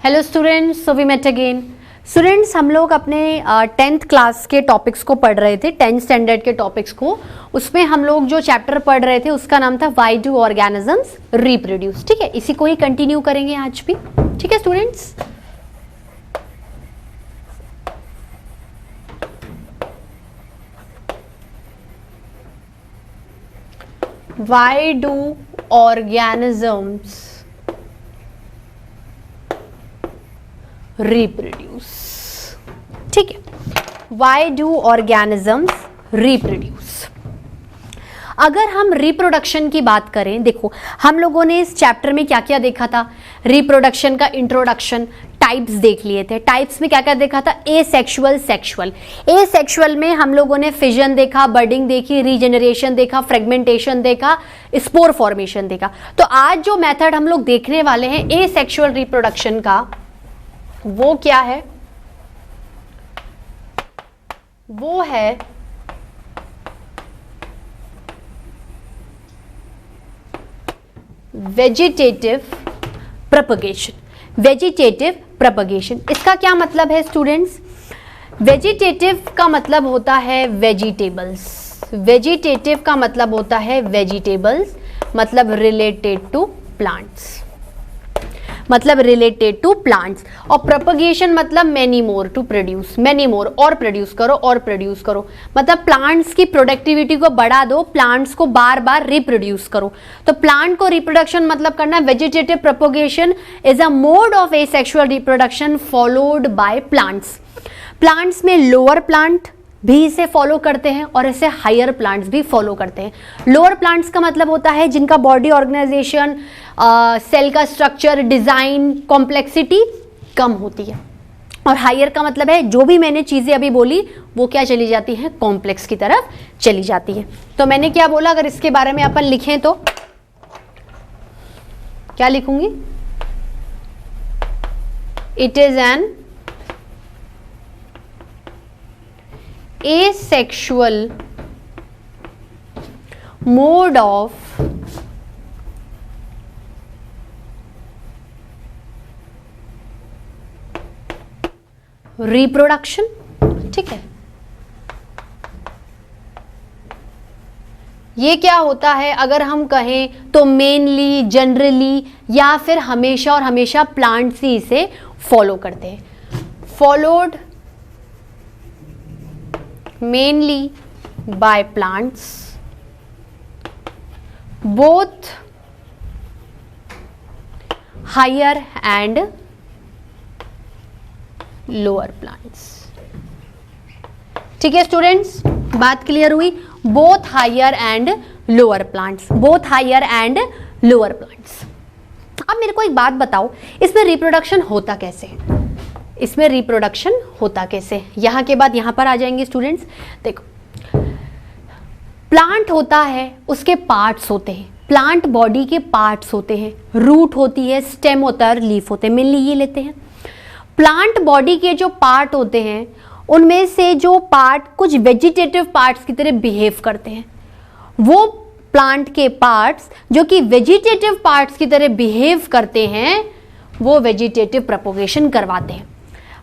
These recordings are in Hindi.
Hello students, so we met again. Students, हम लोग अपने 10th क्लास के टॉपिक्स को पढ़ रहे थे, 10th स्टैंडर्ड के टॉपिक्स को। उसमें हम लोग जो चैप्टर पढ़ रहे थे उसका नाम था व्हाई डू ऑर्गेनिजम्स रिप्रोड्यूस। ठीक है, इसी को ही कंटिन्यू करेंगे आज भी। ठीक है students, why do organisms reproduce. ठीक है, वाई डू ऑर्गेनिजम्स रिप्रोड्यूस। अगर हम रिप्रोडक्शन की बात करें, देखो हम लोगों ने इस चैप्टर में क्या क्या देखा था। रिप्रोडक्शन का इंट्रोडक्शन, टाइप्स देख लिए थे। टाइप्स में क्या क्या देखा था? Asexual, sexual. एसेक्सुअल में हम लोगों ने फिजन देखा, बर्डिंग देखी, रीजेनरेशन देखा, फ्रेगमेंटेशन देखा, स्पोर फॉर्मेशन देखा। तो आज जो मेथड हम लोग देखने वाले हैं एसेक्सुअल रिप्रोडक्शन का, वो क्या है? वो है वेजिटेटिव प्रोपगेशन। वेजिटेटिव प्रोपगेशन, इसका क्या मतलब है स्टूडेंट्स? वेजिटेटिव का मतलब होता है वेजिटेबल्स। वेजिटेटिव का मतलब होता है वेजिटेबल्स, मतलब रिलेटेड टू प्लांट्स, मतलब रिलेटेड टू प्लांट्स। और प्रोपगेशन मतलब many more, to produce, many more, और प्रोड्यूस करो और प्रोड्यूस करो, मतलब प्लांट्स की प्रोडक्टिविटी को बढ़ा दो, प्लांट्स को बार बार रिप्रोड्यूस करो। तो प्लांट को रिप्रोडक्शन मतलब करना। Vegetative propagation is a mode of asexual reproduction followed by plants. Plants में लोअर प्लांट भी इसे फॉलो करते हैं और इसे हायर प्लांट्स भी फॉलो करते हैं। लोअर प्लांट्स का मतलब होता है जिनका बॉडी ऑर्गेनाइजेशन, सेल का स्ट्रक्चर, डिजाइन, कॉम्प्लेक्सिटी कम होती है। और हायर का मतलब है जो भी मैंने चीजें अभी बोली वो क्या चली जाती है? कॉम्प्लेक्स की तरफ चली जाती है। तो मैंने क्या बोला, अगर इसके बारे में अपन लिखें तो क्या लिखूंगी? It is an asexual mode of reproduction। ठीक है, ये क्या होता है अगर हम कहें तो मेनली, जनरली, या फिर हमेशा और हमेशा प्लांट्स ही इसे फॉलो करते हैं। Followed mainly by plants, both higher and lower plants। ठीक है स्टूडेंट्स, बात क्लियर हुई? Both higher and lower plants, both higher and lower plants. अब मेरे को एक बात बताओ, इसमें रिप्रोडक्शन होता कैसे है? इसमें रिप्रोडक्शन होता कैसे? यहां के बाद यहां पर आ जाएंगे स्टूडेंट्स। देखो, प्लांट होता है, उसके पार्ट्स होते हैं, प्लांट बॉडी के पार्ट्स होते हैं। रूट होती है, स्टेम होता है और लीफ होते हैं। मेनली ये लेते हैं। प्लांट बॉडी के जो पार्ट होते हैं उनमें से जो पार्ट कुछ वेजिटेटिव पार्ट्स की तरह बिहेव करते हैं, वो प्लांट के पार्ट्स जो कि वेजिटेटिव पार्ट्स की तरह बिहेव करते हैं, वो वेजिटेटिव प्रोपगेशन करवाते हैं।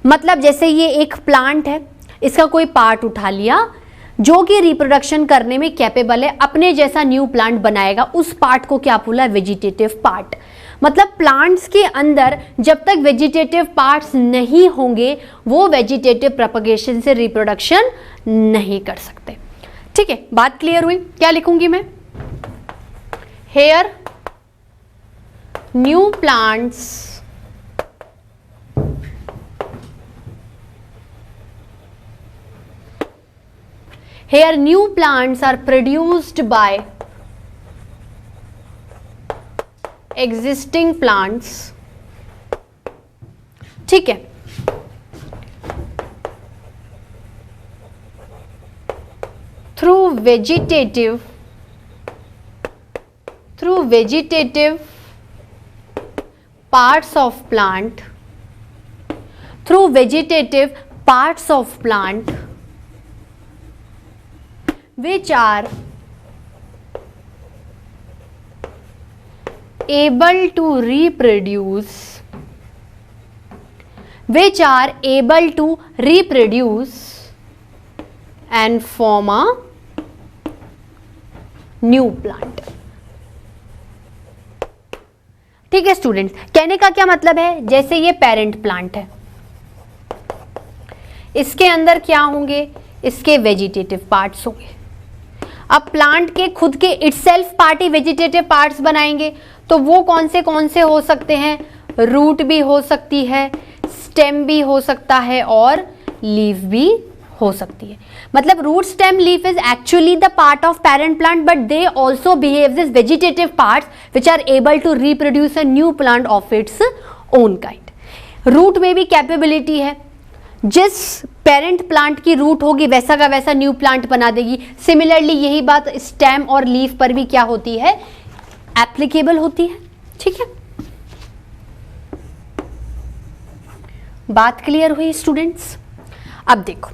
मतलब जैसे ये एक प्लांट है, इसका कोई पार्ट उठा लिया जो कि रिप्रोडक्शन करने में कैपेबल है, अपने जैसा न्यू प्लांट बनाएगा, उस पार्ट को क्या बोला? Vegetative part. मतलब प्लांट्स के अंदर जब तक वेजिटेटिव पार्ट्स नहीं होंगे वो वेजिटेटिव प्रोपगेशन से रिप्रोडक्शन नहीं कर सकते। ठीक है, बात क्लियर हुई? क्या लिखूंगी मैं? Here new plants here new plants are produced by existing plants। ठीक है, through vegetative parts of plant, through vegetative parts of plant which are able to reproduce which are able to reproduce and form a new plant. ठीक है स्टूडेंट्स, कहने का क्या मतलब है, जैसे ये पेरेंट प्लांट है, इसके अंदर क्या होंगे, इसके वेजिटेटिव पार्ट्स होंगे। अब प्लांट के खुद के इटसेल्फ पार्ट ही वेजिटेटिव पार्ट्स बनाएंगे, तो वो कौन से हो सकते हैं, रूट भी हो सकती है, स्टेम भी हो सकता है और लीफ भी हो सकती है। मतलब root, stem, leaf is actually the part of parent plant, but they also behave this vegetative parts which are able to reproduce a new plant of its own kind. Root में भी कैपेबिलिटी है, जिस पेरेंट प्लांट की रूट होगी वैसा का वैसा न्यू प्लांट बना देगी। सिमिलरली यही बात स्टेम और लीफ पर भी क्या होती है, एप्लीकेबल होती है। ठीक है, बात क्लियर हुई स्टूडेंट्स। अब देखो,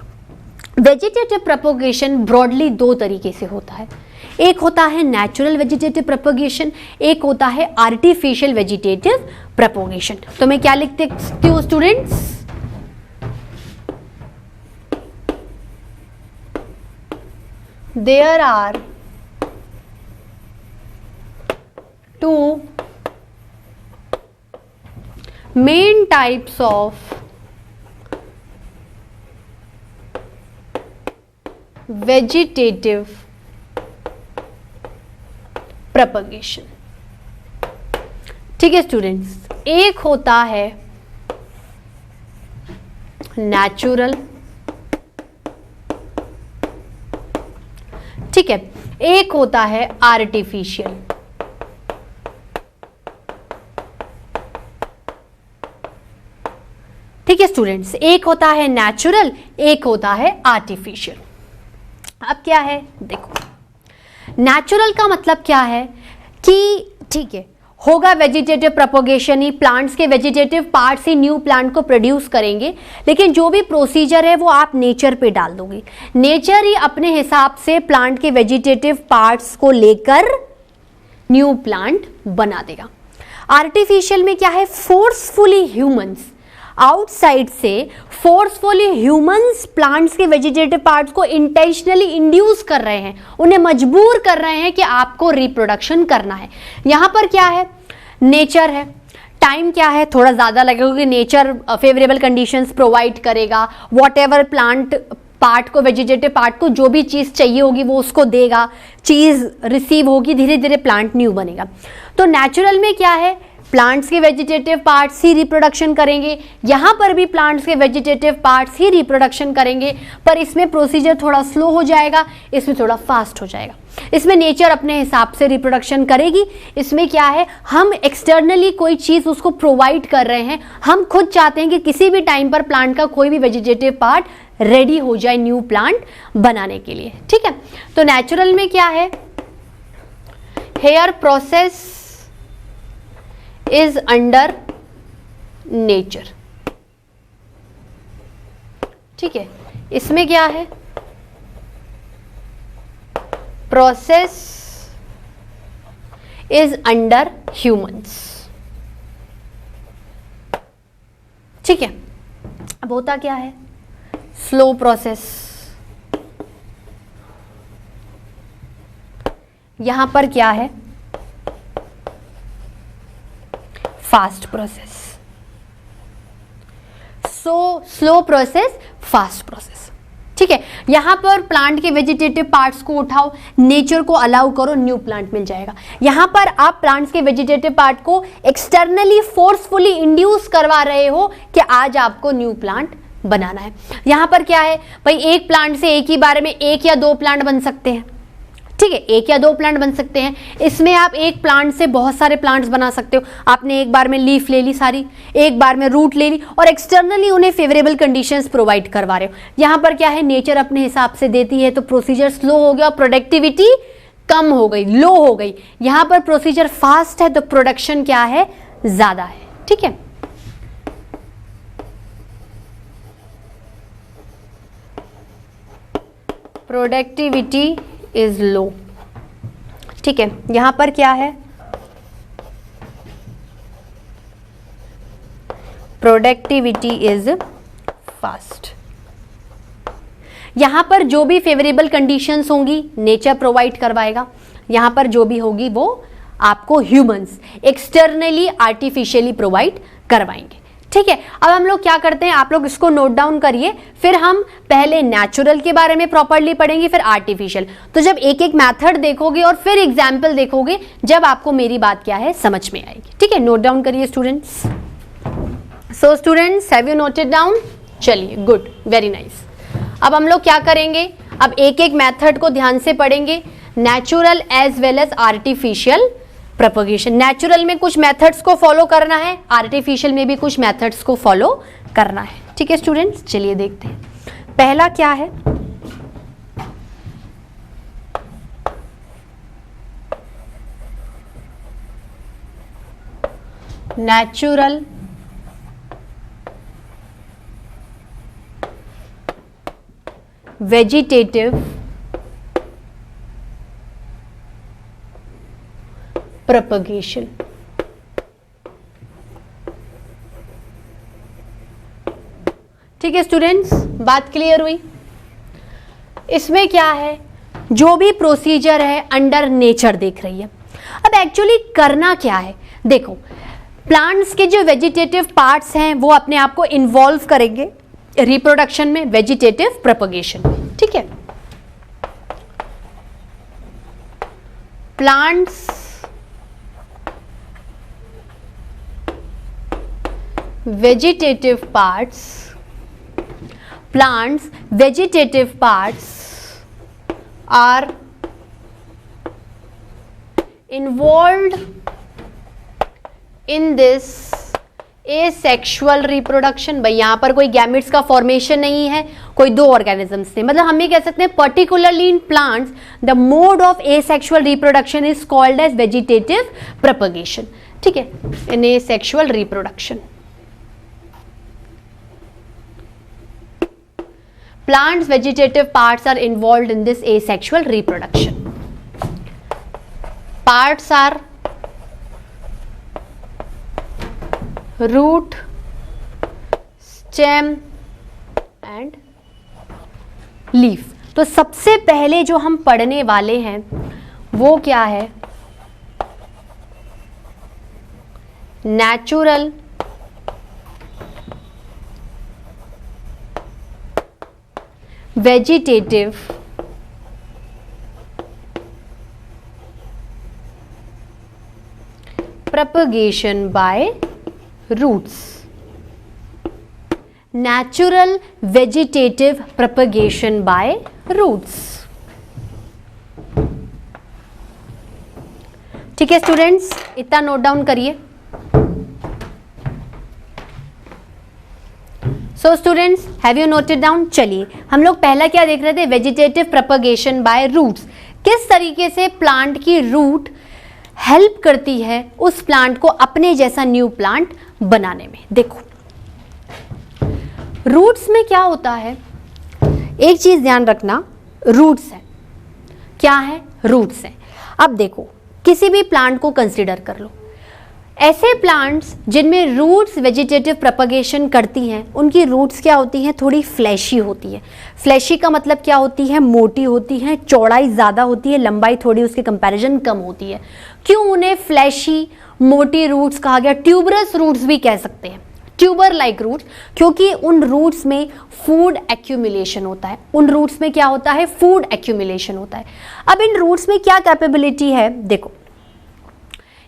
वेजिटेटिव प्रोपगेशन ब्रॉडली दो तरीके से होता है, एक होता है नेचुरल वेजिटेटिव प्रोपगेशन, एक होता है आर्टिफिशियल वेजिटेटिव प्रोपगेशन। तो मैं क्या लिख सकती हूँ students, there are two main types of vegetative propagation। ठीक है स्टूडेंट्स, एक होता है नेचुरल, ठीक है, एक होता है आर्टिफिशियल। ठीक है स्टूडेंट्स, एक होता है नेचुरल, एक होता है आर्टिफिशियल। अब क्या है देखो, नेचुरल का मतलब क्या है कि ठीक है, होगा वेजिटेटिव प्रोपगेशन ही, प्लांट्स के वेजिटेटिव पार्ट्स ही न्यू प्लांट को प्रोड्यूस करेंगे, लेकिन जो भी प्रोसीजर है वो आप नेचर पे डाल दोगे, नेचर ही अपने हिसाब से प्लांट के वेजिटेटिव पार्ट्स को लेकर न्यू प्लांट बना देगा। आर्टिफिशियल में क्या है, फोर्सफुली ह्यूमंस, आउटसाइड से फोर्सफुली ह्यूमंस प्लांट्स के वेजिटेटिव पार्ट्स को इंटेंशनली इंड्यूस कर रहे हैं, उन्हें मजबूर कर रहे हैं कि आपको रिप्रोडक्शन करना है। यहां पर क्या है, नेचर है, टाइम क्या है, थोड़ा ज़्यादा लगेगा क्योंकि नेचर फेवरेबल कंडीशंस प्रोवाइड करेगा, वॉट प्लांट पार्ट को, वेजिटेटिव पार्ट को जो भी चीज़ चाहिए होगी वो उसको देगा, चीज़ रिसीव होगी, धीरे धीरे प्लांट न्यू बनेगा। तो नेचुरल में क्या है, प्लांट्स के वेजिटेटिव पार्ट्स ही रिप्रोडक्शन करेंगे, यहाँ पर भी प्लांट्स के वेजिटेटिव पार्ट्स ही रिप्रोडक्शन करेंगे, पर इसमें प्रोसीजर थोड़ा स्लो हो जाएगा, इसमें थोड़ा फास्ट हो जाएगा। इसमें नेचर अपने हिसाब से रिप्रोडक्शन करेगी, इसमें क्या है, हम एक्सटर्नली कोई चीज़ उसको प्रोवाइड कर रहे हैं, हम खुद चाहते हैं कि किसी भी टाइम पर प्लांट का कोई भी वेजिटेटिव पार्ट रेडी हो जाए न्यू प्लांट बनाने के लिए। ठीक है, तो नेचुरल में क्या है, here process is under nature. ठीक है, इसमें क्या है, प्रोसेस इज अंडर ह्यूमंस। ठीक है, अब होता क्या है, स्लो प्रोसेस, यहां पर क्या है, fast process. So slow process, fast process. ठीक है, यहां पर प्लांट के वेजिटेटिव पार्ट्स को उठाओ, नेचर को अलाउ करो, न्यू प्लांट मिल जाएगा। यहां पर आप प्लांट्स के वेजिटेटिव पार्ट को एक्सटर्नली फोर्सफुली इंड्यूस करवा रहे हो कि आज आपको न्यू प्लांट बनाना है। यहां पर क्या है भाई, एक प्लांट से एक ही बारे में एक या दो प्लांट बन सकते हैं। ठीक है, एक या दो प्लांट बन सकते हैं, इसमें आप एक प्लांट से बहुत सारे प्लांट्स बना सकते हो। आपने एक बार में लीफ ले ली सारी, एक बार में रूट ले ली और एक्सटर्नली उन्हें फेवरेबल कंडीशंस प्रोवाइड करवा रहे हो। यहाँ पर क्या है, नेचर अपने हिसाब से देती है तो प्रोसीजर स्लो हो गया, प्रोडक्टिविटी कम हो गई, लो हो गई। यहाँ पर प्रोसीजर फास्ट है तो प्रोडक्शन क्या है, ज़्यादा है। ठीक है, प्रोडक्टिविटी इज लो। ठीक है, यहां पर क्या है, प्रोडक्टिविटी इज फास्ट। यहां पर जो भी फेवरेबल कंडीशंस होंगी नेचर प्रोवाइड करवाएगा, यहां पर जो भी होगी वो आपको ह्यूमंस एक्सटर्नली आर्टिफिशियली प्रोवाइड करवाएंगे। ठीक है, अब हम लोग क्या करते हैं, आप लोग इसको नोट डाउन करिए, फिर हम पहले नेचुरल के बारे में प्रॉपर्ली पढ़ेंगे, फिर आर्टिफिशियल। तो जब एक एक मेथड देखोगे और फिर एग्जाम्पल देखोगे, जब आपको मेरी बात क्या है समझ में आएगी। ठीक है, नोट डाउन करिए students. So students, have you noted down? चलिए, गुड, वेरी नाइस। अब हम लोग क्या करेंगे, अब एक एक मेथड को ध्यान से पढ़ेंगे, natural as well as artificial propagation. Natural में कुछ मेथड्स को फॉलो करना है, आर्टिफिशियल में भी कुछ मेथड्स को फॉलो करना है। ठीक है स्टूडेंट्स, चलिए देखते हैं पहला क्या है। Natural vegetative propagation. ठीक है स्टूडेंट्स, बात क्लियर हुई? इसमें क्या है, जो भी प्रोसीजर है अंडर नेचर देख रही है। अब एक्चुअली करना क्या है, देखो प्लांट्स के जो वेजिटेटिव पार्ट्स हैं वो अपने आप को इन्वॉल्व करेंगे रिप्रोडक्शन में, वेजिटेटिव प्रोपगेशन में। ठीक है, plants vegetative parts are involved in this asexual reproduction। भाई यहां पर कोई गैमेट्स का फॉर्मेशन नहीं है, कोई दो ऑर्गेनिजम्स थे, मतलब हम ये कह सकते हैं particularly in plants the mode of asexual reproduction is called as vegetative propagation। ठीक है, इन asexual reproduction plants vegetative parts are involved in this asexual reproduction. Parts are root, stem and leaf। तो सबसे पहले जो हम पढ़ने वाले हैं वो क्या है, natural vegetative propagation by roots। natural vegetative propagation by roots। ठीक है स्टूडेंट्स, इतना नोट डाउन करिए। So students, have you noted down? चलिए हम लोग पहला क्या देख रहे थे, वेजिटेटिव प्रोपगेशन बाय रूट्स। किस तरीके से प्लांट की रूट हेल्प करती है उस प्लांट को अपने जैसा न्यू प्लांट बनाने में। देखो रूट्स में क्या होता है, एक चीज ध्यान रखना, रूट्स है, क्या है, रूट्स है। अब देखो किसी भी प्लांट को कंसीडर कर लो, ऐसे प्लांट्स जिनमें रूट्स वेजिटेटिव प्रोपगेशन करती हैं, उनकी रूट्स क्या होती हैं, थोड़ी फ्लैशी होती है। फ्लैशी का मतलब क्या होती है, मोटी होती है, चौड़ाई ज़्यादा होती है, लंबाई थोड़ी उसके कंपैरिजन कम होती है। क्यों उन्हें फ्लैशी मोटी रूट्स कहा गया? ट्यूबरस रूट्स भी कह सकते हैं, ट्यूबर लाइक रूट्स, क्योंकि उन रूट्स में फूड एक्यूमुलेशन होता है। उन रूट्स में क्या होता है, फूड एक्यूमुलेशन होता है। अब इन रूट्स में क्या कैपेबिलिटी है, देखो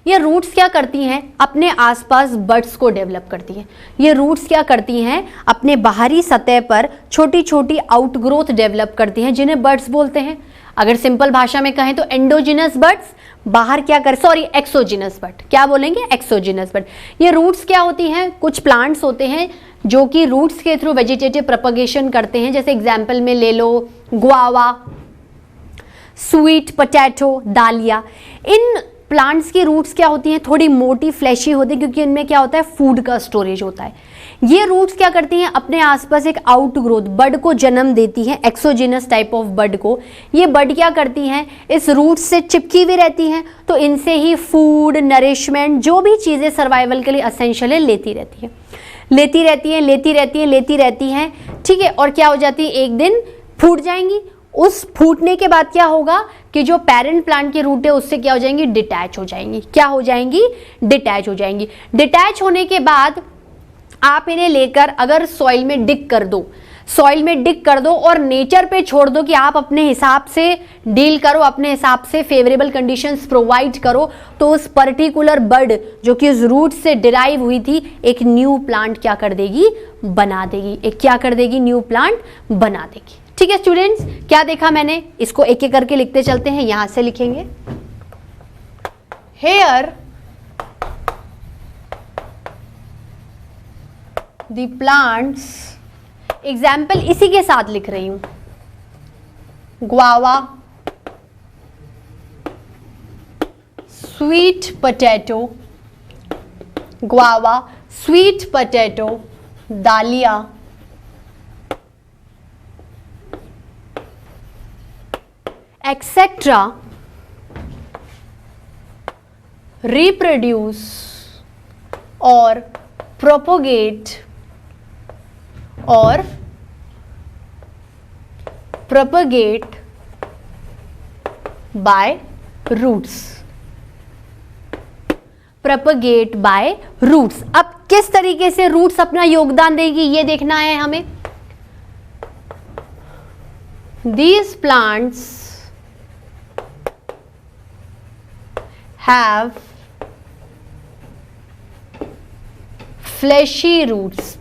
ये रूट्स क्या करती हैं, अपने आसपास बड्स को डेवलप करती हैं। ये रूट्स क्या करती हैं, अपने बाहरी सतह पर छोटी छोटी आउटग्रोथ डेवलप करती हैं, जिन्हें बड्स बोलते हैं। अगर सिंपल भाषा में कहें तो एंडोजिनस बड्स, बाहर क्या कर, सॉरी एक्सोजिनस बड, क्या बोलेंगे, एक्सोजिनस बड। ये रूट्स क्या होती हैं, कुछ प्लांट्स होते हैं जो कि रूट्स के थ्रू वेजिटेटिव प्रोपगेशन करते हैं। जैसे एग्जाम्पल में ले लो गुआवा, स्वीट पोटैटो, दालिया। इन प्लांट्स की रूट्स क्या होती हैं, थोड़ी मोटी फ्लैशी होती है, क्योंकि इनमें क्या होता है, फूड का स्टोरेज होता है। ये रूट्स क्या करती हैं, अपने आसपास एक आउटग्रोथ बड को जन्म देती हैं, एक्सोजिनस टाइप ऑफ बड को। ये बड क्या करती हैं, इस रूट्स से चिपकी हुई रहती हैं, तो इनसे ही फूड, नरिशमेंट, जो भी चीज़ें सर्वाइवल के लिए असेंशियल है, लेती रहती है। लेती रहती हैं, लेती रहती हैं, लेती रहती हैं, ठीक है, और क्या हो जाती है, एक दिन फूट जाएंगी। उस फूटने के बाद क्या होगा कि जो पेरेंट प्लांट की रूट है उससे क्या हो जाएंगी, डिटैच हो जाएंगी। क्या हो जाएंगी, डिटैच हो जाएंगी। डिटैच होने के बाद आप इन्हें लेकर अगर सॉइल में डिग कर दो, सॉइल में डिग कर दो और नेचर पे छोड़ दो कि आप अपने हिसाब से डील करो, अपने हिसाब से फेवरेबल कंडीशंस प्रोवाइड करो, तो उस पर्टिकुलर बर्ड जो कि उस रूट से डिराइव हुई थी एक न्यू प्लांट क्या कर देगी, बना देगी। एक क्या कर देगी, न्यू प्लांट बना देगी। ठीक है स्टूडेंट्स, क्या देखा मैंने, इसको एक एक करके लिखते चलते हैं। यहां से लिखेंगे हेयर द प्लांट्स, एग्जाम्पल इसी के साथ लिख रही हूं, guava, sweet potato, guava, sweet potato, दालिया, etcetera reproduce or propagate by roots, propagate by roots। अब किस तरीके से रूट्स अपना योगदान देगी ये देखना है हमें। These plants have fleshy roots,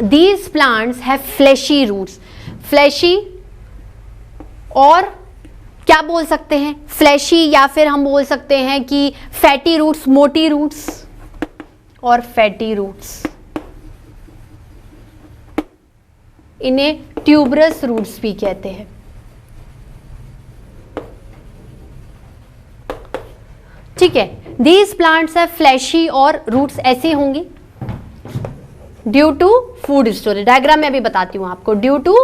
these plants have fleshy roots, fleshy और क्या बोल सकते हैं, fleshy, या फिर हम बोल सकते हैं कि fatty roots, मोटी roots और fatty roots, इन्हें ट्यूबरस रूट्स भी कहते हैं। ठीक है, दीज प्लांट्स है फ्लैशी और रूट्स ऐसे होंगी due to food storage. Diagram में अभी बताती हूं आपको। Due to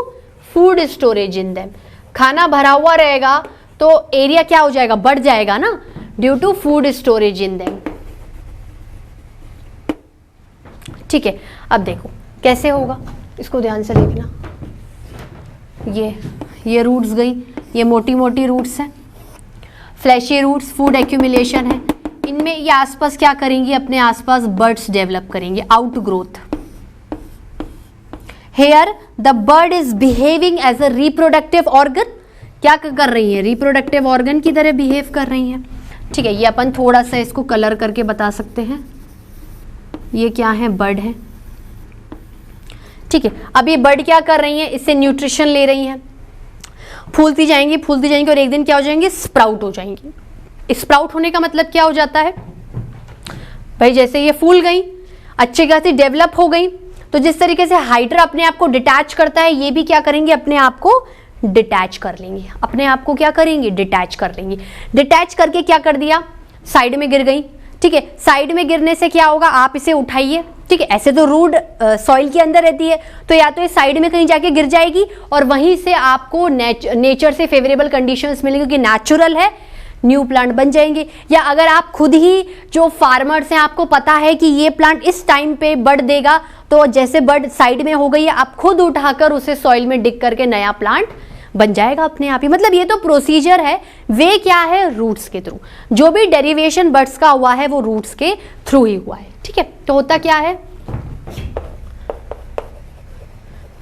food storage in them, खाना भरा हुआ रहेगा तो एरिया क्या हो जाएगा, बढ़ जाएगा ना, due to food storage in them. ठीक है, अब देखो कैसे होगा, इसको ध्यान से देखना। ये रूट्स गई, ये मोटी मोटी रूट्स हैं, फ्लैशी रूट्स, फूड एक्यूमुलेशन है इनमें। ये आसपास क्या करेंगी, अपने आसपास बर्ड्स डेवलप करेंगे, outgrowth. Here the bud is behaving as a reproductive organ, क्या कर रही है, रिप्रोडक्टिव ऑर्गन की तरह बिहेव कर रही हैं। ठीक है, ये अपन थोड़ा सा इसको कलर करके बता सकते हैं। ये क्या है, बर्ड है। ठीक है, अब ये बर्ड क्या कर रही है, इससे न्यूट्रिशन ले रही है, फूलती जाएंगी, फूलती जाएंगी और एक दिन क्या हो जाएंगी, स्प्राउट हो जाएंगी। स्प्राउट होने का मतलब क्या हो जाता है भाई, जैसे ये फूल गई, अच्छी खासी डेवलप हो गई, तो जिस तरीके से हाइड्रा अपने आप को डिटैच करता है, ये भी क्या करेंगे, अपने आप को डिटैच कर लेंगे, अपने आप को क्या करेंगे, डिटैच कर लेंगे। डिटैच करके क्या कर दिया, साइड में गिर गई। ठीक है, साइड में गिरने से क्या होगा, आप इसे उठाइए। ठीक है, ऐसे तो रूट सॉइल के अंदर रहती है, तो या तो ये साइड में कहीं जाके गिर जाएगी और वहीं से आपको नेचर से फेवरेबल कंडीशंस मिलेंगे कि नेचुरल है, न्यू प्लांट बन जाएंगे। या अगर आप खुद ही जो फार्मर्स हैं, आपको पता है कि ये प्लांट इस टाइम पे बढ़ देगा, तो जैसे बर्ड साइड में हो गई है, आप खुद उठाकर उसे सॉइल में डिग करके नया प्लांट बन जाएगा अपने आप ही। मतलब ये तो प्रोसीजर है, वे क्या है, रूट्स के थ्रू। जो भी डेरिवेशन बर्ड्स का हुआ है वो रूट्स के थ्रू ही हुआ है। ठीक है, तो होता क्या है,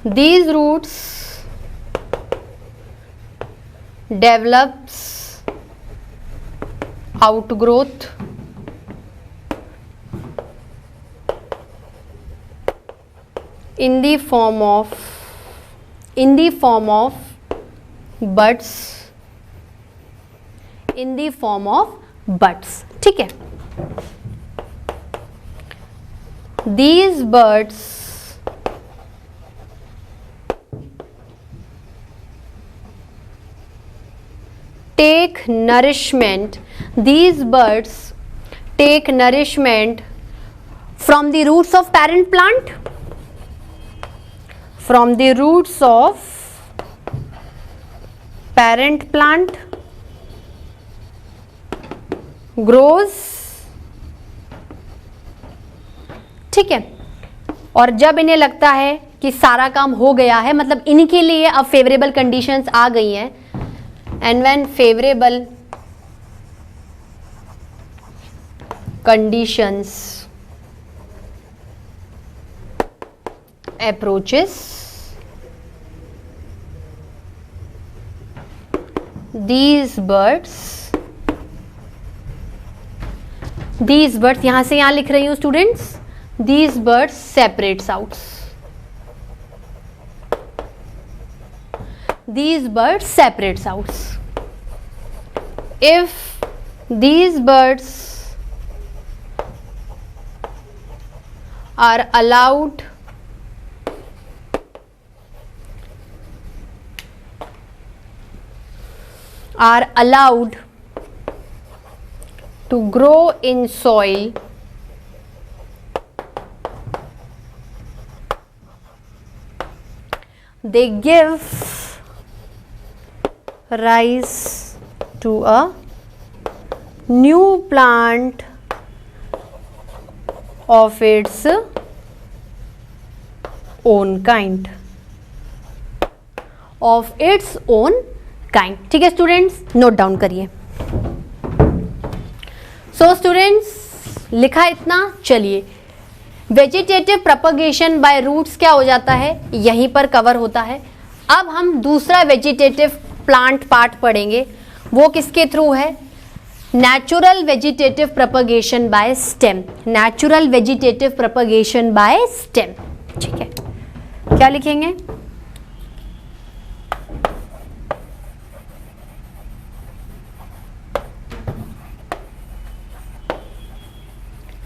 these roots develops outgrowth in the form of buds, in the form of buds। ठीक है, these buds take nourishment, these buds take nourishment from the roots of parent plant, from the roots of parent plant, grows। ठीक है, और जब इन्हें लगता है कि सारा काम हो गया है, मतलब इनके लिए अब फेवरेबल कंडीशंस आ गई हैं, and when favourable conditions approaches, these birds यहां से यहां लिख रही हूं students, these birds separates out, these birds separates out. If these birds are allowed to grow in soil they give rise to a new plant of its own kind, ठीक है स्टूडेंट्स, नोट डाउन करिए। सो स्टूडेंट्स, लिखा इतना, चलिए वेजिटेटिव प्रोपगेशन बाय रूट्स क्या हो जाता है, यहीं पर कवर होता है। अब हम दूसरा वेजिटेटिव प्लांट पार्ट पढ़ेंगे, वो किसके थ्रू है, natural vegetative propagation by stem, natural vegetative propagation by stem. ठीक है, क्या लिखेंगे,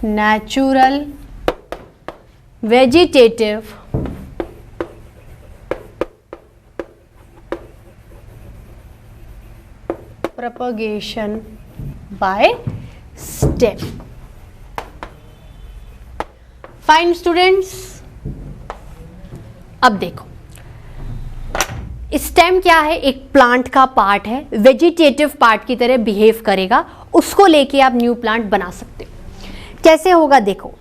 natural vegetative propagation by stem। Fine students, अब देखो स्टेम क्या है, एक प्लांट का पार्ट है, वेजिटेटिव पार्ट की तरह बिहेव करेगा, उसको लेके आप न्यू प्लांट बना सकते हो। कैसे होगा देखो,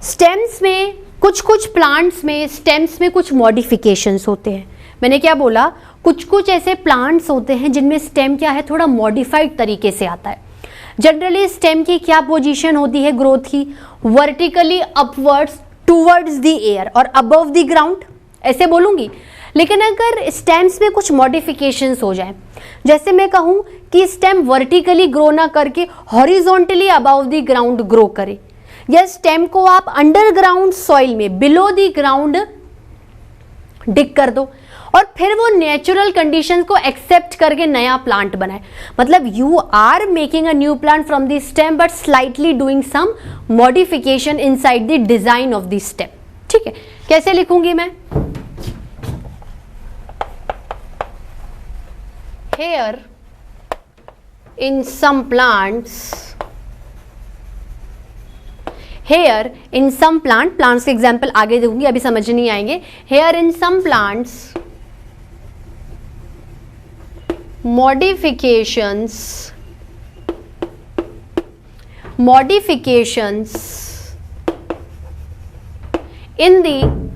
स्टेम्स में कुछ प्लांट्स में स्टेम्स में कुछ मॉडिफिकेशंस होते हैं। मैंने क्या बोला, कुछ ऐसे प्लांट्स होते हैं जिनमें स्टेम क्या है, थोड़ा मॉडिफाइड तरीके से आता है। जनरली स्टेम की क्या पोजीशन होती है ग्रोथ की, vertically upwards towards the air और अबव द ग्राउंड, ऐसे बोलूंगी। लेकिन अगर स्टेम्स में कुछ मॉडिफिकेशंस हो जाए, जैसे मैं कहूं कि स्टेम वर्टिकली ग्रो ना करके horizontally above the ground grow करे, या स्टेम को आप अंडरग्राउंड सॉइल में बिलो द ग्राउंड डिग कर दो और फिर वो नेचुरल कंडीशंस को एक्सेप्ट करके नया प्लांट बनाए, मतलब you are making a new plant from the stem but slightly doing some modification inside the design of the stem. ठीक है, कैसे लिखूंगी मैं, here in some plants, plants के एग्जाम्पल आगे दूंगी, अभी समझ नहीं आएंगे। here in some plants modifications in the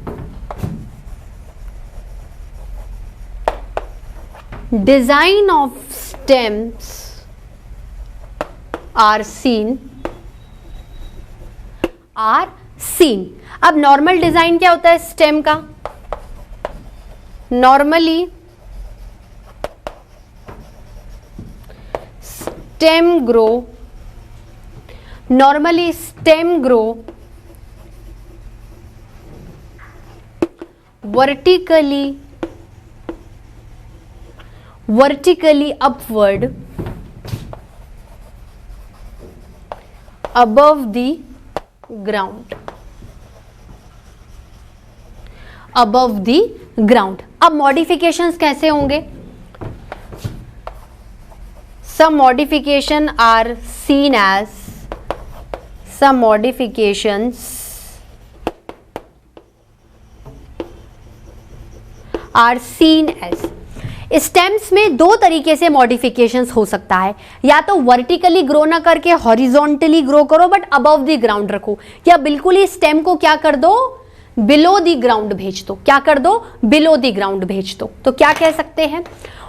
design of stems are seen। अब नॉर्मल डिजाइन क्या होता है स्टेम का, normally stem grow vertically upward above the ground, अब मॉडिफिकेशंस कैसे होंगे, some modifications are seen as stems में दो तरीके से मॉडिफिकेशंस हो सकता है, या तो वर्टिकली ग्रो ना करके हॉरिजॉन्टली ग्रो करो बट अबव द ग्राउंड रखो, या बिल्कुल ही स्टेम को क्या कर दो, बिलो द ग्राउंड भेज दो, क्या कर दो, बिलो द ग्राउंड भेज दो। तो क्या कह सकते हैं,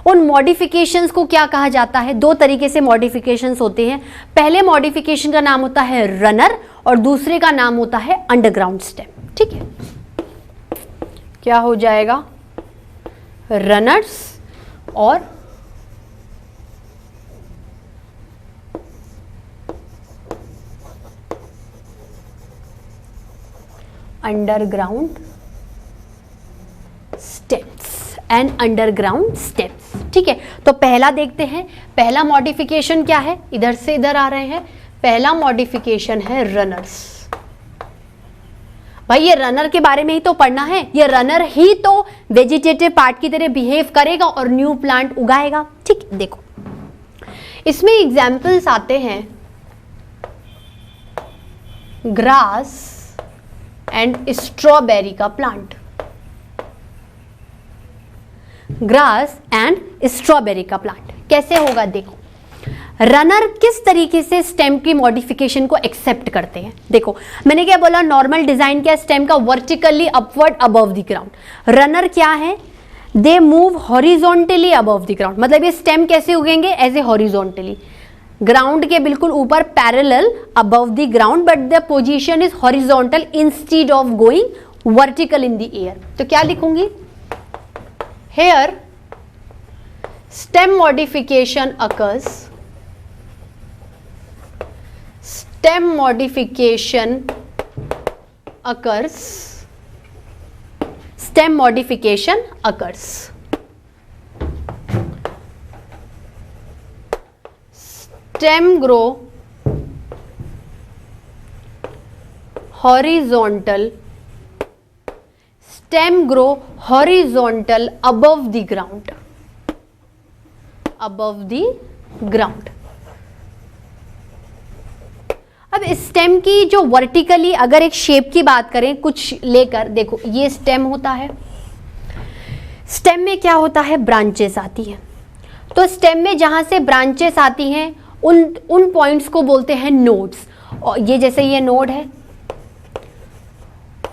उन मॉडिफिकेशंस को क्या कहा जाता है, दो तरीके से मॉडिफिकेशंस होते हैं। पहले मॉडिफिकेशन का नाम होता है रनर और दूसरे का नाम होता है अंडरग्राउंड स्टेम। ठीक है, क्या हो जाएगा, रनर्स और underground stems and underground stems. ठीक है, तो पहला देखते हैं, पहला मॉडिफिकेशन क्या है, इधर से इधर आ रहे हैं। पहला मॉडिफिकेशन है रनर्स। भाई ये रनर के बारे में ही तो पढ़ना है, ये रनर ही तो वेजिटेटिव पार्ट की तरह बिहेव करेगा और न्यू प्लांट उगाएगा। ठीक है, देखो इसमें एग्जाम्पल्स आते हैं ग्रास एंड स्ट्रॉबेरी का प्लांट, ग्रास एंड स्ट्रॉबेरी का प्लांट कैसे होगा। देखो रनर किस तरीके से स्टेम की मॉडिफिकेशन को एक्सेप्ट करते हैं। देखो मैंने क्या बोला, नॉर्मल डिजाइन क्या, स्टेम का vertically upward above the ground. Runner क्या है, they move horizontally above the ground, मतलब ये स्टेम कैसे उगेंगे, एज ए हॉरिजॉन्टली, ग्राउंड के बिल्कुल ऊपर parallel above the ground, but the position is horizontal instead of going vertical in the air. तो क्या लिखूंगी, here stem modification occurs, stem modification occurs, stem modification occurs, stem grow horizontal, stem grow horizontal above the ground, above the ground। अब स्टेम की जो वर्टिकली अगर एक शेप की बात करें कुछ लेकर, देखो ये स्टेम होता है, स्टेम में क्या होता है, ब्रांचेस आती हैं। तो स्टेम में जहां से ब्रांचेस आती हैं उन पॉइंट्स को बोलते हैं नोड्स। और ये जैसे ये नोड है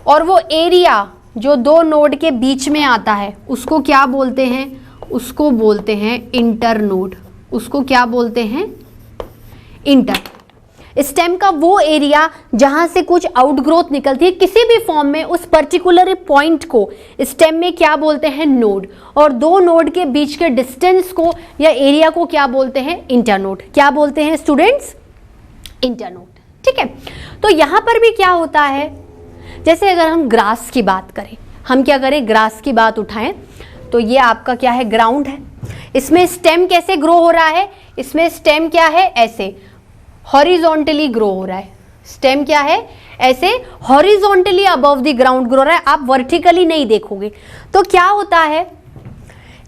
और वो एरिया जो दो नोड के बीच में आता है उसको क्या बोलते हैं, उसको बोलते हैं इंटरनोड। उसको क्या बोलते हैं, इंटर। स्टेम का वो एरिया जहां से कुछ आउटग्रोथ निकलती है किसी भी फॉर्म में, उस पर्टिकुलर पॉइंट को स्टेम में क्या बोलते हैं, नोड। और दो नोड के बीच के डिस्टेंस को या एरिया को क्या बोलते हैं, इंटरनोड। क्या बोलते हैं स्टूडेंट्स, इंटरनोड। ठीक है, तो यहां पर भी क्या होता है, जैसे अगर हम ग्रास की बात करें, हम क्या करें, ग्रास की बात उठाएं तो ये आपका क्या है, ग्राउंड है। इसमें स्टेम कैसे ग्रो हो रहा है, इसमें स्टेम क्या है, ऐसे हॉरिजॉन्टली ग्रो हो रहा है। स्टेम क्या है, ऐसे horizontally above the ground grow हो रहा है, आप वर्टिकली नहीं देखोगे। तो क्या होता है,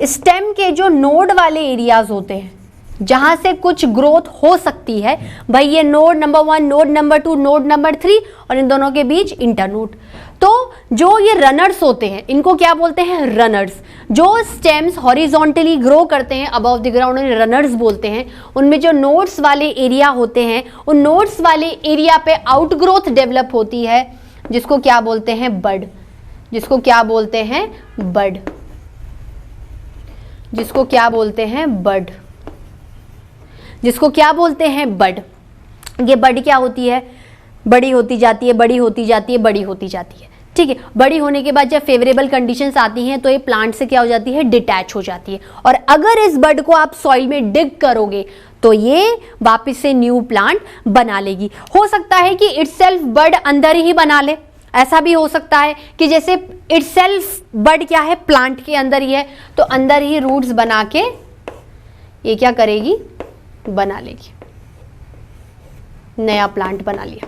स्टेम के जो नोड वाले एरियाज होते हैं जहां से कुछ ग्रोथ हो सकती है, भाई ये node number 1, node number 2, node number 3 और इन दोनों के बीच इंटरनोड। तो जो ये रनर्स होते हैं इनको क्या बोलते हैं, रनर्स। जो स्टेम्स हॉरिजॉन्टली ग्रो करते हैं अबव द ग्राउंड उन्हें रनर्स बोलते हैं। उनमें जो नोड्स वाले एरिया होते हैं उन नोड्स वाले एरिया पे आउटग्रोथ डेवलप होती है जिसको क्या बोलते हैं, बड। जिसको क्या बोलते हैं, बड। जिसको क्या बोलते हैं, बड। जिसको क्या बोलते हैं, बड। ये बड क्या होती है, बड़ी होती जाती है, बड़ी होती जाती है, बड़ी होती जाती है। ठीक है, बड़ी होने के बाद जब फेवरेबल कंडीशंस आती हैं तो ये प्लांट से क्या हो जाती है, डिटैच हो जाती है। और अगर इस बड को आप सॉइल में डिग करोगे तो ये वापस से न्यू प्लांट बना लेगी। हो सकता है कि इटसेल्फ बड अंदर ही बना ले, ऐसा भी हो सकता है कि जैसे इटसेल्फ बड क्या है, प्लांट के अंदर ही है तो अंदर ही रूट्स बना के ये क्या करेगी, बना लेगी, नया प्लांट बना लिया।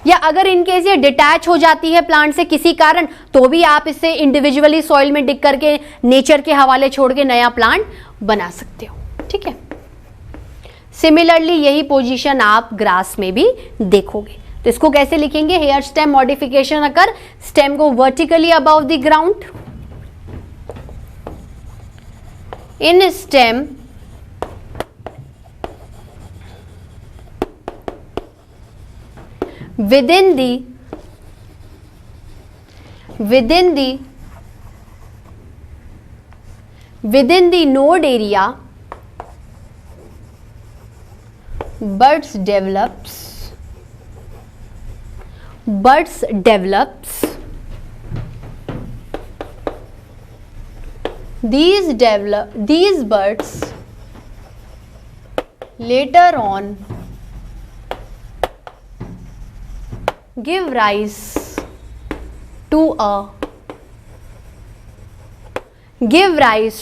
या अगर इनकेस ये डिटैच हो जाती है प्लांट से किसी कारण तो भी आप इसे इंडिविजुअली सॉइल में डिग करके नेचर के हवाले छोड़ के नया प्लांट बना सकते हो। ठीक है, सिमिलरली यही पोजीशन आप ग्रास में भी देखोगे। तो इसको कैसे लिखेंगे, हेयर स्टेम मॉडिफिकेशन अकर, स्टेम को vertically above the ground, in stem within the within the node area, buds develops these buds later on give rise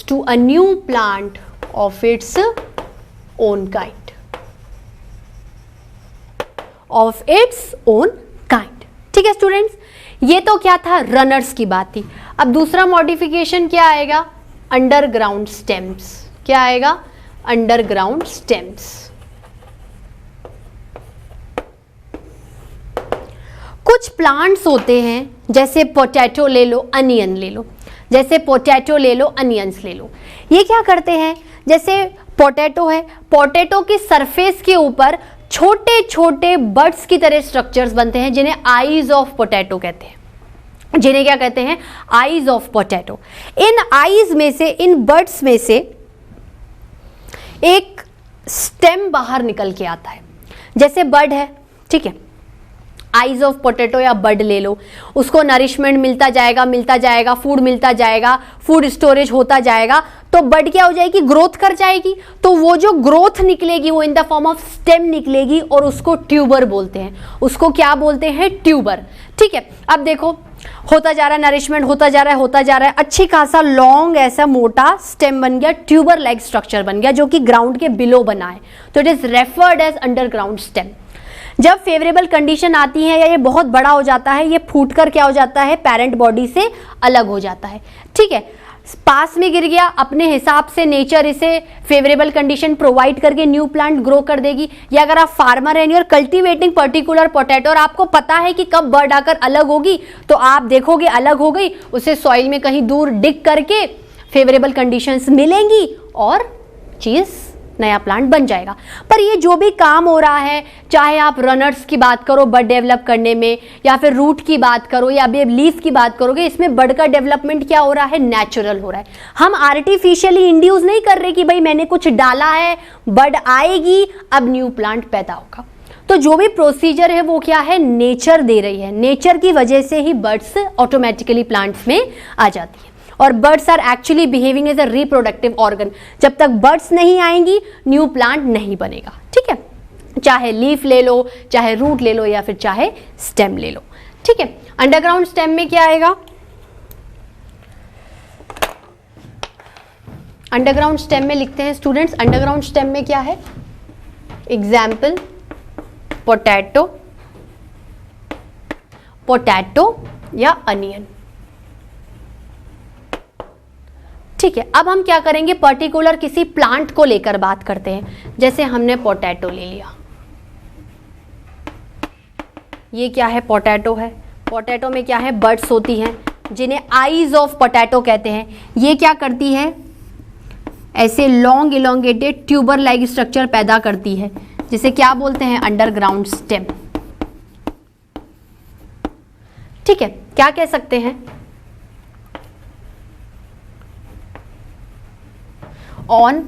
to a new plant of its own kind. ठीक है स्टूडेंट्स, ये तो क्या था, रनर्स की बात थी। अब दूसरा मॉडिफिकेशन क्या आएगा, अंडरग्राउंड स्टेम्स। क्या आएगा, अंडरग्राउंड स्टेम्स। कुछ प्लांट्स होते हैं, जैसे पोटैटो ले लो, अनियन ले लो, जैसे पोटैटो ले लो, अनियंस ले लो। ये क्या करते हैं, जैसे पोटैटो है, पोटैटो की सरफेस के ऊपर छोटे छोटे बड्स की तरह स्ट्रक्चर्स बनते हैं, जिन्हें आईज ऑफ पोटैटो कहते हैं। जिन्हें क्या कहते हैं, eyes of potato. In eyes में से, इन बड्स में से एक स्टेम बाहर निकल के आता है। जैसे बड है, ठीक है, आईज ऑफ पोटैटो या बड ले लो, उसको नरिशमेंट मिलता जाएगा, फूड मिलता जाएगा, फूड स्टोरेज होता जाएगा, तो बड क्या हो जाएगी, ग्रोथ कर जाएगी। तो वो जो ग्रोथ निकलेगी वो in the form of stem निकलेगी, और उसको ट्यूबर बोलते हैं। उसको क्या बोलते हैं, ट्यूबर। ठीक है, अब देखो होता जा रहा है, नरिशमेंट होता जा रहा है, अच्छी खासा लॉन्ग ऐसा मोटा स्टेम बन गया, ट्यूबर लाइक स्ट्रक्चर बन गया, जो कि ग्राउंड के बिलो बना है, तो it is referred as underground stem. जब फेवरेबल कंडीशन आती है या ये बहुत बड़ा हो जाता है, ये फूटकर क्या हो जाता है, पेरेंट बॉडी से अलग हो जाता है। ठीक है, पास में गिर गया, अपने हिसाब से नेचर इसे फेवरेबल कंडीशन प्रोवाइड करके न्यू प्लांट ग्रो कर देगी। या अगर आप फार्मर हैं और कल्टीवेटिंग पर्टिकुलर पोटैटो, और आपको पता है कि कब बर्ड आकर अलग होगी, तो आप देखोगे अलग हो गई, उसे सॉइल में कहीं दूर डिग करके फेवरेबल कंडीशंस मिलेंगी और चीज नया प्लांट बन जाएगा। पर ये जो भी काम हो रहा है, चाहे आप रनर्स की बात करो बड डेवलप करने में, या फिर रूट की बात करो, या अभी लीफ की बात करोगे, इसमें बड का डेवलपमेंट क्या हो रहा है, नेचुरल हो रहा है। हम आर्टिफिशियली इंड्यूस नहीं कर रहे कि भाई मैंने कुछ डाला है, बड आएगी, अब न्यू प्लांट पैदा होगा। तो जो भी प्रोसीजर है वो क्या है, नेचर दे रही है। नेचर की वजह से ही बर्ड्स ऑटोमेटिकली प्लांट्स में आ जाती है। और buds are actually behaving as a reproductive organ. जब तक बर्ड्स नहीं आएंगी, न्यू प्लांट नहीं बनेगा। ठीक है, चाहे लीफ ले लो, चाहे रूट ले लो, या फिर चाहे स्टेम ले लो। ठीक है, अंडरग्राउंड स्टेम में क्या आएगा, अंडरग्राउंड स्टेम में लिखते हैं स्टूडेंट्स, अंडरग्राउंड स्टेम में क्या है, एग्जाम्पल पोटैटो, पोटैटो या अनियन। ठीक है, अब हम क्या करेंगे, पर्टिकुलर किसी प्लांट को लेकर बात करते हैं। जैसे हमने पोटैटो ले लिया, ये क्या है, पोटैटो है। पोटैटो में क्या है, बड्स होती हैं, जिन्हें आईज ऑफ पोटैटो कहते हैं। ये क्या करती है, ऐसे long elongated tuber like structure पैदा करती है, जिसे क्या बोलते हैं, अंडरग्राउंड स्टेम। ठीक है, क्या कह सकते हैं, on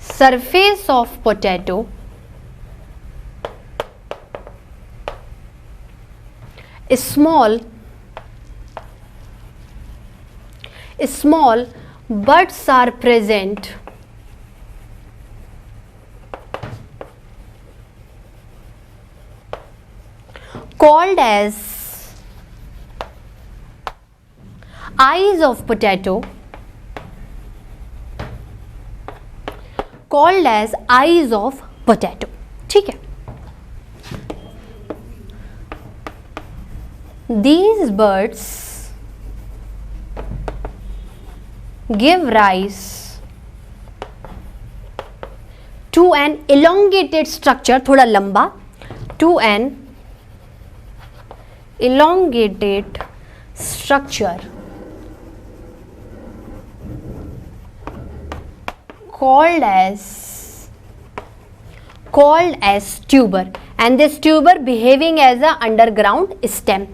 surface of potato small buds are present called as eyes of potato, called as eyes of potato। ठीक है, these birds give rise to an elongated structure, थोड़ा लंबा, to an elongated structure called as tuber, and this tuber behaving as a underground stem।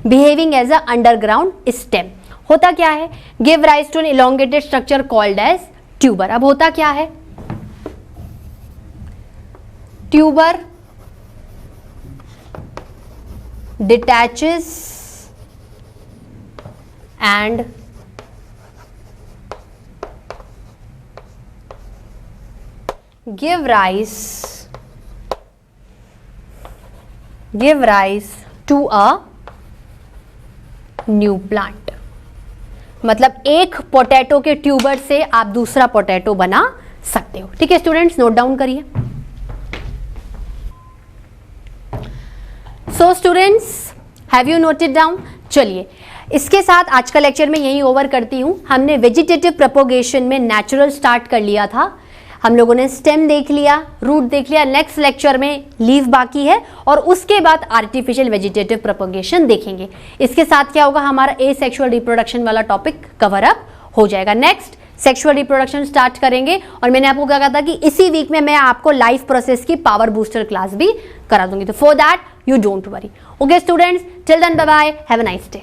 Behaving as a underground stem. होता क्या है, give rise to an elongated structure called as tuber. अब होता क्या है, tuber detaches and give rise to a new plant। मतलब एक पोटैटो के ट्यूबर से आप दूसरा पोटैटो बना सकते हो। ठीक है स्टूडेंट्स, नोट डाउन करिए। So students, have you noted down? चलिए इसके साथ आज का लेक्चर में यही ओवर करती हूं। हमने वेजिटेटिव प्रोपोगेशन में नेचुरल स्टार्ट कर लिया था, हम लोगों ने स्टेम देख लिया, रूट देख लिया, नेक्स्ट लेक्चर में लीफ बाकी है और उसके बाद आर्टिफिशियल वेजिटेटिव प्रोपोगेशन देखेंगे। इसके साथ क्या होगा, हमारा एसेक्सुअल रिप्रोडक्शन वाला टॉपिक कवर अप हो जाएगा। नेक्स्ट सेक्सुअल रिप्रोडक्शन स्टार्ट करेंगे और मैंने आपको क्या कहा था कि इसी वीक में मैं आपको लाइफ प्रोसेस की पावर बूस्टर क्लास भी करा दूंगी। तो for that you don't worry. Okay students, till then bye bye, have a nice day.